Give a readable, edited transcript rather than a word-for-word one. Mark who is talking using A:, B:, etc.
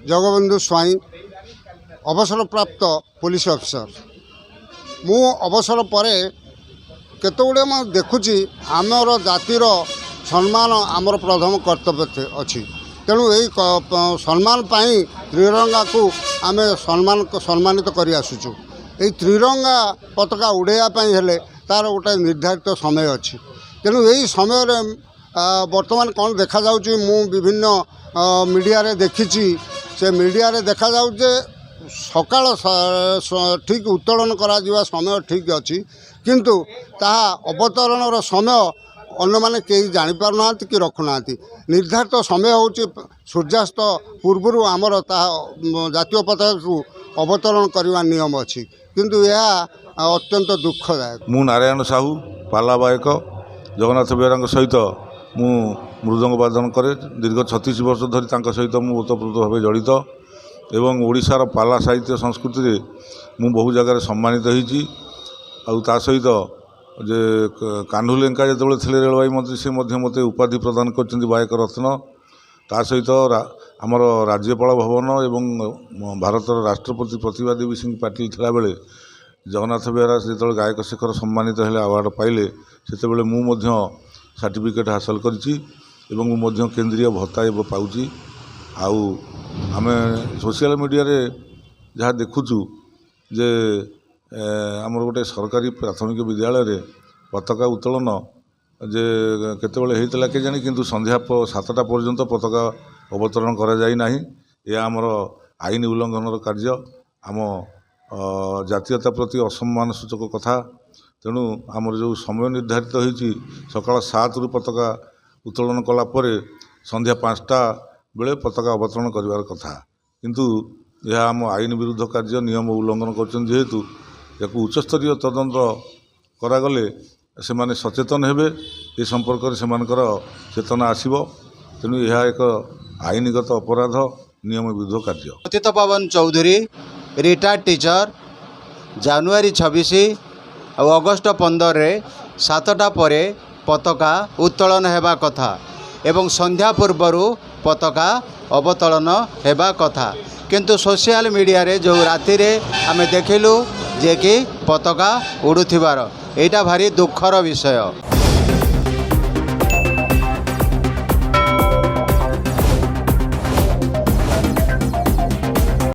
A: जगबंधु स्वाई अवसरप्राप्त police officer मु अवसर पर केतगुड़े मैं देखुची आमर जातिर सम्मान आमर प्रथम कर्तव्य अच्छी तेणु यही सम्मान पाई त्रिरंगा को आम सम्मानित कर आसुचु। ये त्रिरंगा पताका उड़ाइवाई हेले तार गोटे निर्धारित समय अच्छी तेणु यही समय वर्तमान कौन देखा जाउची मु विभिन्न मीडिया रे देखी से मीडिया रे देखा जाउचे सकाळ ठीक उत्तोलन करा जिवा समय ठीक अच्छी किंतु ताहा अवतरणर समय अन्य माने कहीं जापर ना कि रखुना निर्धारित समय हूँ सूर्यास्त पूर्व आमर जातीय पताका को अवतरण करने नियम अच्छी किंतु यह अत्यंत दुखदायक।
B: मु नारायण साहू पाला बायक जगन्नाथ बेहरा सहित मु मृदंग वादन करे दीर्घ 36 वर्ष धरी सहित मु ओतप्रोत भाव जड़ित एवं ओडिशार पाला साहित्य संस्कृति मु बहु जगार सम्मानित होईची आ सहित जे कान्हू लेंका जो थे रेलवे मंत्री से मत उपाधि प्रदान कर बायक रत्न ता सहित आमर राज्यपाल भवन एवं भारत राष्ट्रपति प्रतिभा देवी सिंह पाटिल थिला बेले जगन्नाथ बेहरा जो गायक शेखर सम्मानित हेले अवार्ड पाइले से मु सर्टिफिकेट हासिल करिछि एवं मु केंद्रीय भत्ता पाउछि। आउ आमे सोशल मीडिया रे जहाँ देखुचु जे आमर गोटे सरकारी प्राथमिक विद्यालय रे पताका उत्तोलन जे केतेबेले हेइतला के जानी किंतु संध्या 7टा पर्यंत पताका अवतरण करा जाई नाही। या आमर आईन उल्लंघनर कार्य आम जातीयता प्रति असम्मान सूचक कथा तेणु आमर जो समय निर्धारित होईची सकाळ 7 रु पताका उत्तोलन कला परे संध्या 5टा बेले पताका अवतरण करिवार कथा किंतु यह आम आईन विरुद्ध कार्य नियम उल्लंघन करछन जेहेतु याकू उच्चस्तरीय तदंत करागले से माने सचेतन हेबे ए संपर्क में सेमानकर चेतना आसीबो तेणु यह एक आईनगत अपराध नियम विरुद्ध कार्य।
C: अतीत पवन चौधरी रिटायर्ड टीचर जनवरी 26 और अगस्ट 15 रे 7टा परे पताका उत्तोलन हेबा कथा एवं संध्या पूर्वर पताका अवतरण हेबा कथा किंतु सोशल मीडिया रे जो राति रे आमे देखिलु जे कि पताका उड़ुथिबार एटा भारी दुखर विषय।